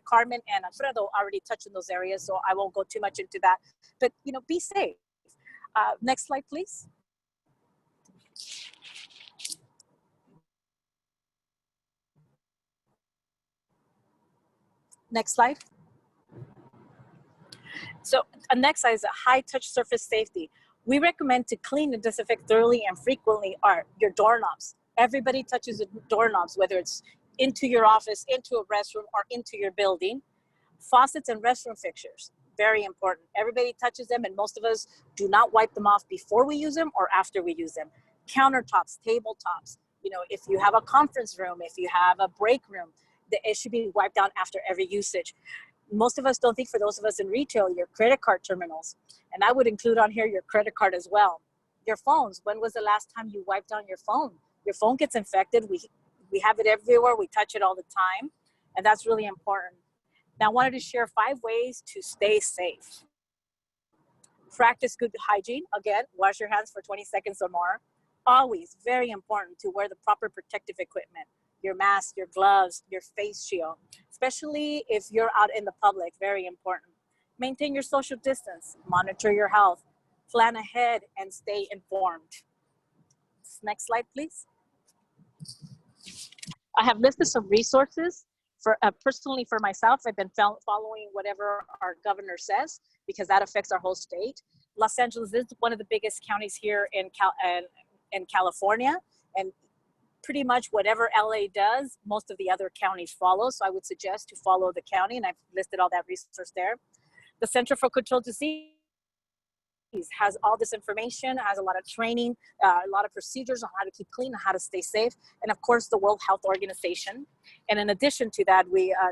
Carmen and Alfredo already touched on those areas, so I won't go too much into that. But be safe. Next slide, please. Next slide. So next is a high-touch surface safety. We recommend to clean and disinfect thoroughly and frequently are your doorknobs. Everybody touches the doorknobs, whether it's into your office, into a restroom, or into your building. Faucets and restroom fixtures, very important. Everybody touches them, and most of us do not wipe them off before we use them or after we use them. Countertops, tabletops, if you have a conference room, if you have a break room, it should be wiped down after every usage. Most of us don't think, for those of us in retail, your credit card terminals. And I would include on here your credit card as well. Your phones. When was the last time you wiped down your phone? Your phone gets infected. We have it everywhere. We touch it all the time. And that's really important. Now, I wanted to share 5 ways to stay safe. Practice good hygiene. Again, wash your hands for 20 seconds or more. Always very important to wear the proper protective equipment. Your mask, your gloves, your face shield, especially if you're out in the public, very important. Maintain your social distance, monitor your health, plan ahead, and stay informed. Next slide, please. I have listed some resources. Personally, for myself, I've been following whatever our governor says, because that affects our whole state. Los Angeles is one of the biggest counties here in California, and pretty much whatever LA does, most of the other counties follow. So I would suggest to follow the county, and I've listed all that resource there. The Center for Controlled Disease has all this information, has a lot of training, a lot of procedures on how to keep clean, how to stay safe, and of course the World Health Organization. And in addition to that,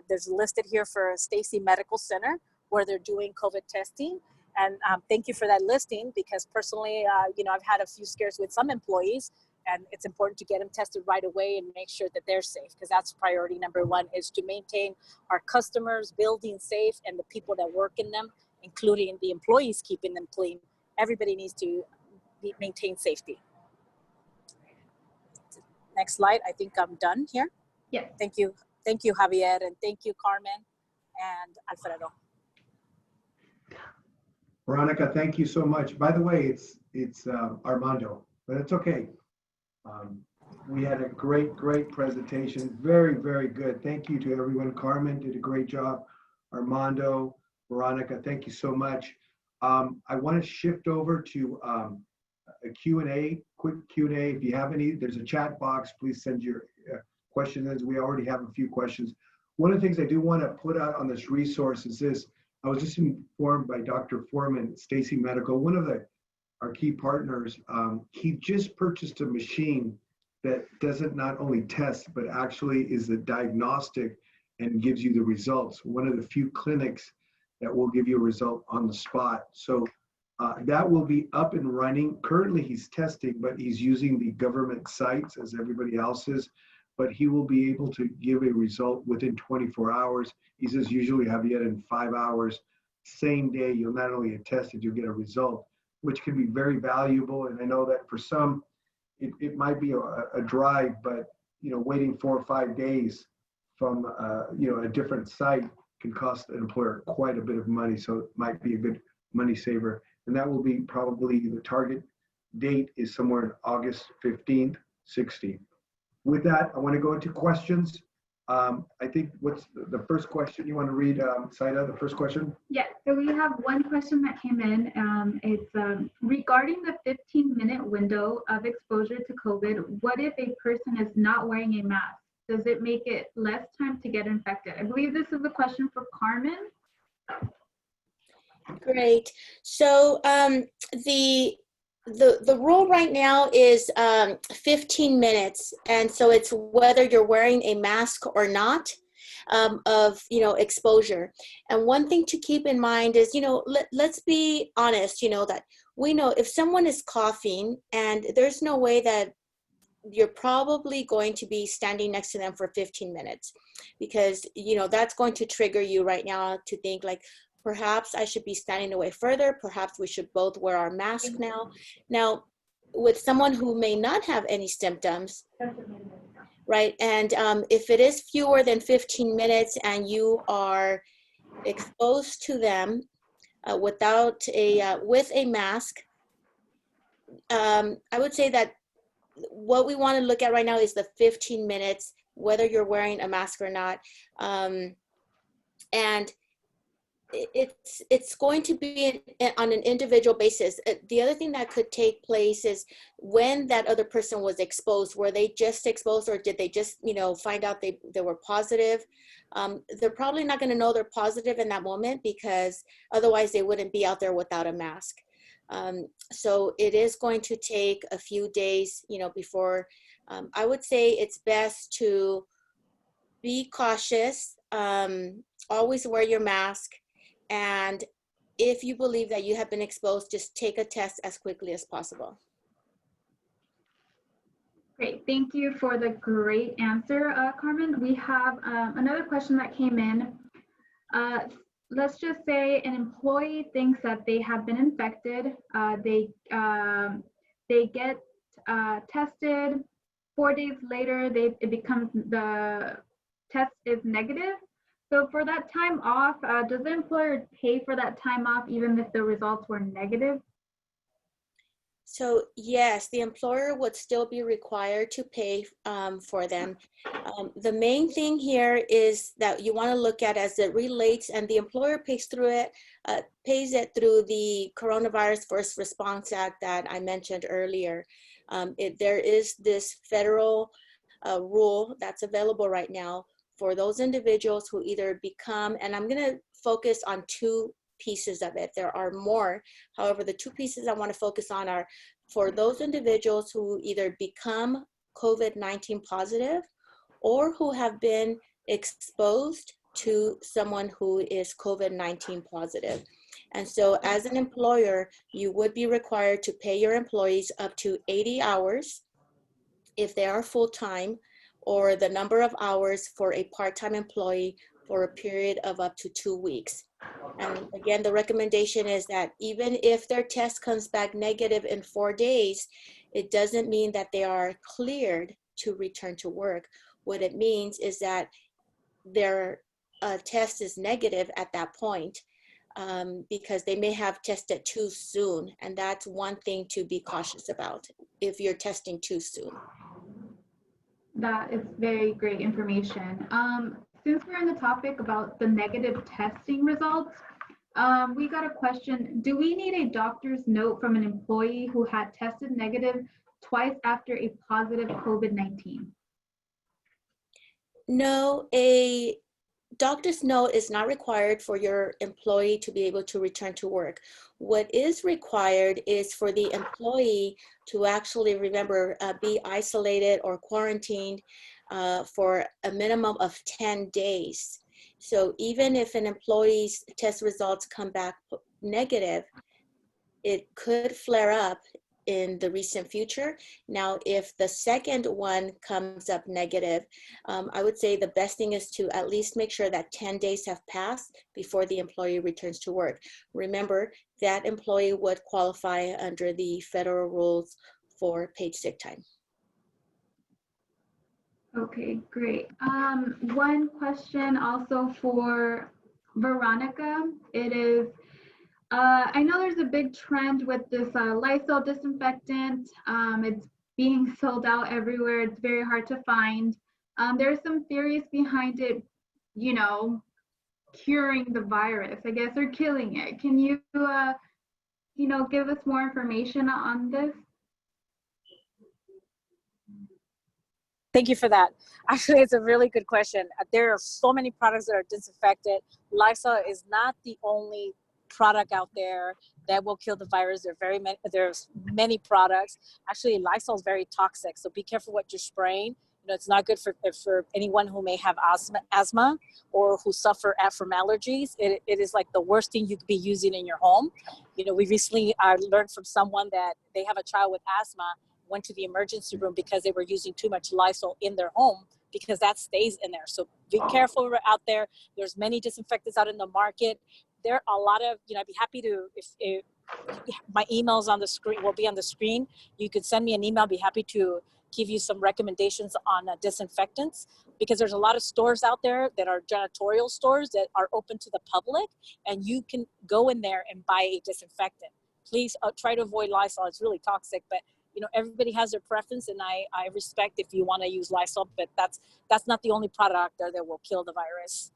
there's listed here for Stacy Medical Center, where they're doing COVID testing. And thank you for that listing, because personally, I've had a few scares with some employees, and it's important to get them tested right away and make sure that they're safe, because that's priority number 1, is to maintain our customers' buildings safe and the people that work in them, including the employees, keeping them clean. Everybody needs to maintain safety. Next slide. I think I'm done here. Yeah. Thank you. Thank you, Javier, and thank you, Carmen and Alfredo. Veronica, thank you so much. By the way, it's Armando, but it's okay. We had a great presentation. Very, very good. Thank you to everyone. Carmen did a great job. Armando, Veronica, thank you so much. I want to shift over to a Q&A, quick Q&A. If you have any, there's a chat box. Please send your questions. We already have a few questions. One of the things I do want to put out on this resource is this. I was just informed by Dr. Foreman, Stacy Medical, one of our key partners. He just purchased a machine that doesn't not only test, but actually is a diagnostic and gives you the results. One of the few clinics that will give you a result on the spot. So that will be up and running. Currently he's testing, but he's using the government sites as everybody else is, but he will be able to give a result within 24 hours. He says usually have yet in 5 hours, same day, you'll not only get tested, you'll get a result, which can be very valuable. And I know that for some, it might be a drive, but waiting 4 or 5 days from a different site can cost an employer quite a bit of money. So it might be a good money saver. And that will be probably the target date is somewhere in August 15th, 16th. With that, I want to go into questions. I think what's the first question you want to read, Saida, the first question? Yeah, so we have one question that came in. It's regarding the 15-minute window of exposure to COVID, what if a person is not wearing a mask? Does it make it less time to get infected? I believe this is a question for Carmen. Great. So the rule right now is 15 minutes. And so it's whether you're wearing a mask or not of exposure. And one thing to keep in mind is, let's be honest, that we know if someone is coughing and there's no way that you're probably going to be standing next to them for 15 minutes because, that's going to trigger you right now to think like, perhaps I should be standing away further. Perhaps we should both wear our mask now. Now, with someone who may not have any symptoms, right? And if it is fewer than 15 minutes and you are exposed to them with a mask, I would say that what we want to look at right now is the 15 minutes, whether you're wearing a mask or not. And it's going to be on an individual basis. The other thing that could take place is when that other person was exposed, were they just exposed or did they just, find out they were positive? They're probably not going to know they're positive in that moment because otherwise they wouldn't be out there without a mask. So it is going to take a few days, before I would say it's best to be cautious, always wear your mask. And if you believe that you have been exposed, just take a test as quickly as possible. Great, thank you for the great answer, Carmen. We have another question that came in. Let's just say an employee thinks that they have been infected. They get tested. 4 days later, the test is negative. So for that time off, does the employer pay for that time off even if the results were negative? So yes, the employer would still be required to pay for them. The main thing here is that you want to look at as it relates, and the employer pays it through the Coronavirus First Response Act that I mentioned earlier. There is this federal rule that's available right now for those individuals who either become, and I'm going to focus on 2 pieces of it. There are more. However, the 2 pieces I want to focus on are for those individuals who either become COVID-19 positive or who have been exposed to someone who is COVID-19 positive. And so as an employer, you would be required to pay your employees up to 80 hours if they are full-time, or the number of hours for a part-time employee for a period of up to 2 weeks. And again, the recommendation is that even if their test comes back negative in 4 days, it doesn't mean that they are cleared to return to work. What it means is that their test is negative at that point, because they may have tested too soon. And that's one thing to be cautious about if you're testing too soon. That is very great information. Since we're on the topic about the negative testing results, we got a question. Do we need a doctor's note from an employee who had tested negative twice after a positive COVID-19? No, a doctor's note is not required for your employee to be able to return to work. What is required is for the employee to actually, remember, be isolated or quarantined for a minimum of 10 days. So even if an employee's test results come back negative, it could flare up in the recent future. Now, if the second one comes up negative, I would say the best thing is to at least make sure that 10 days have passed before the employee returns to work. Remember, that employee would qualify under the federal rules for paid sick time. Okay, great. One question also for Veronica. It is, I know there's a big trend with this Lysol disinfectant. It's being sold out everywhere. It's very hard to find. There are some theories behind it, you know, curing the virus, I guess, or killing it. Can you, you know, give us more information on this? Thank you for that. Actually, it's a really good question. There are so many products that are disinfected. Lysol is not the only product out there that will kill the virus. There's many products. Actually, Lysol is very toxic, so be careful what you're spraying. You know, it's not good for anyone who may have asthma or who suffer from allergies. It is like the worst thing you could be using in your home. You know, we recently learned from someone that they have a child with asthma, went to the emergency room because they were using too much Lysol in their home, because that stays in there. So be careful out there. There's many disinfectants out in the market. There are a lot of, you know, I'd be happy to, if my email's on the screen, will be on the screen. You could send me an email. I'd be happy to give you some recommendations on disinfectants, because there's a lot of stores out there that are janitorial stores that are open to the public, and you can go in there and buy a disinfectant. Please try to avoid Lysol. It's really toxic, but you know, everybody has their preference, and I respect if you want to use Lysol, but that's not the only product out there that will kill the virus.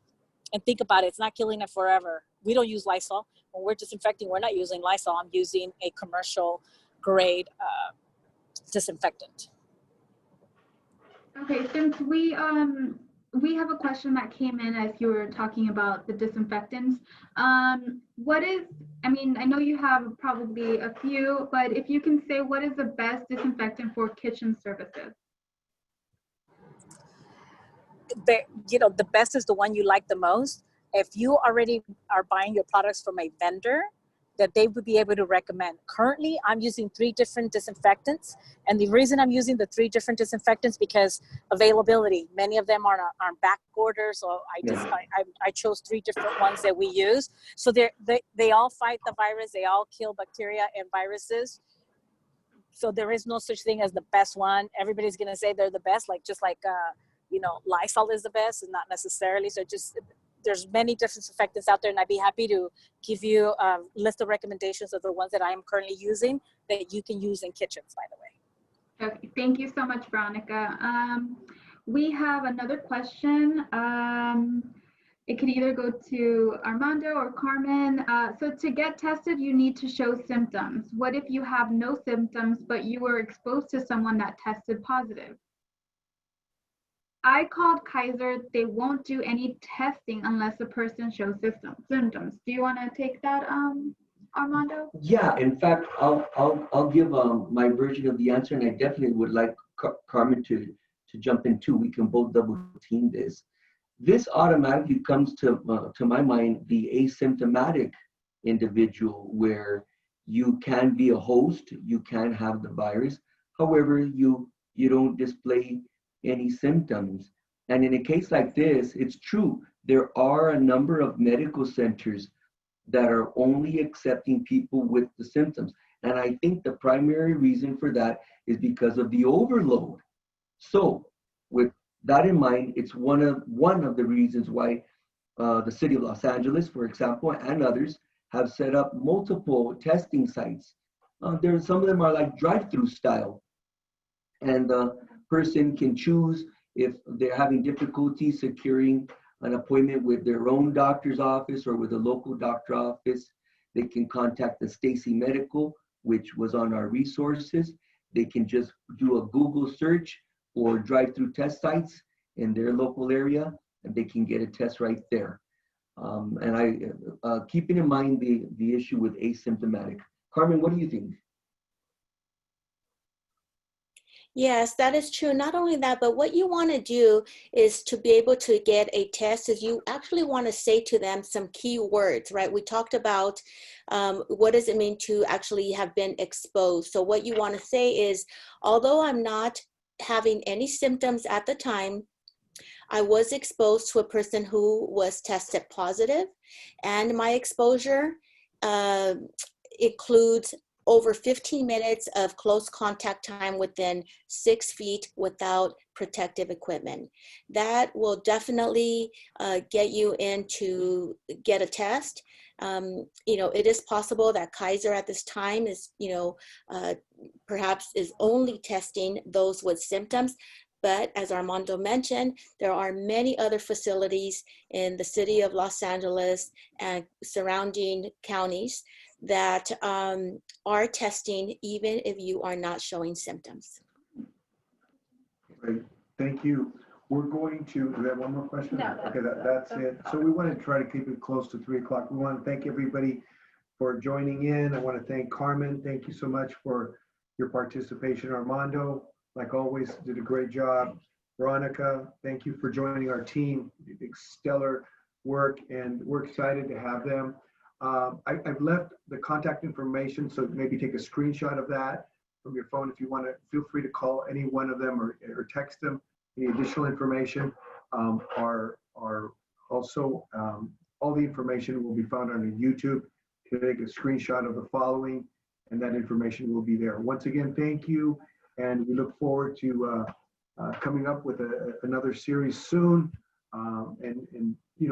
And think about it, it's not killing it forever. We don't use Lysol. When we're disinfecting, we're not using Lysol. I'm using a commercial grade disinfectant. Okay, since we have a question that came in as you were talking about the disinfectants. What is, I mean, I know you have probably a few, but if you can say, what is the best disinfectant for kitchen services? The best is the one you like the most. If you already are buying your products from a vendor that they would be able to recommend. Currently, I'm using 3 different disinfectants. And the reason I'm using the 3 different disinfectants because availability. Many of them are on back order. So I chose 3 different ones that we use. So they all fight the virus. They all kill bacteria and viruses. So there is no such thing as the best one. Everybody's going to say they're the best, just like Lysol is the best, and not necessarily. So there's many disinfectants out there, and I'd be happy to give you a list of recommendations of the ones that I am currently using that you can use in kitchens, by the way. Okay, thank you so much, Veronica. We have another question. It could either go to Armando or Carmen. So to get tested, you need to show symptoms. What if you have no symptoms, but you were exposed to someone that tested positive? I called Kaiser. They won't do any testing unless the person shows symptoms. Do you want to take that, Armando? Yeah, in fact, I'll give my version of the answer, and I definitely would like Carmen to jump in too. We can both double team this. This automatically comes to my mind the asymptomatic individual, where you can be a host, you can have the virus, however, you don't display any symptoms. And in a case like this, it's true, there are a number of medical centers that are only accepting people with the symptoms. And I think the primary reason for that is because of the overload So with that in mind, it's one of the reasons why the city of Los Angeles, for example, and others have set up multiple testing sites. Some of them are like drive-through style, and the person can choose if they're having difficulty securing an appointment with their own doctor's office or with a local doctor office. They can contact the Stacy Medical, which was on our resources. They can just do a Google search for drive-through test sites in their local area, and they can get a test right there. Keeping in mind the issue with asymptomatic. Carmen, what do you think? Yes, that is true. Not only that, but what you want to do is to be able to get a test is you actually want to say to them some key words, right? We talked about what does it mean to actually have been exposed. So what you want to say is, although I'm not having any symptoms at the time, I was exposed to a person who was tested positive, and my exposure includes over 15 minutes of close contact time within 6 feet without protective equipment. That will definitely get you in to get a test. It is possible that Kaiser at this time is, perhaps is only testing those with symptoms. But as Armando mentioned, there are many other facilities in the city of Los Angeles and surrounding counties that are testing even if you are not showing symptoms. Great, thank you. We're going to, do we have one more question? No, Okay, that's it. So we want to try to keep it close to 3 o'clock. We want to thank everybody for joining in. I want to thank Carmen. Thank you so much for your participation. Armando, like always, did a great job. Veronica, thank you for joining our team. You did stellar work, and we're excited to have them. I've left the contact information, so maybe take a screenshot of that from your phone if you want to. Feel free to call any one of them or text them. Any additional information are also all the information will be found on YouTube. You take a screenshot of the following, and that information will be there. Once again, thank you, and we look forward to coming up with another series soon.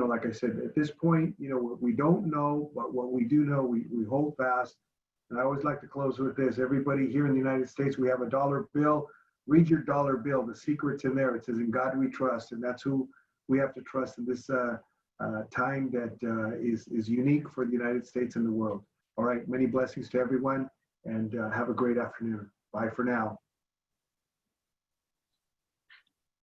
Like I said, at this point, we don't know, but what we do know, we hold fast. And I always like to close with this. Everybody here in the United States, we have a dollar bill. Read your dollar bill. The secret's in there. It says, "In God we trust," and that's who we have to trust in this time that is unique for the United States and the world. All right, many blessings to everyone, and have a great afternoon. Bye for now.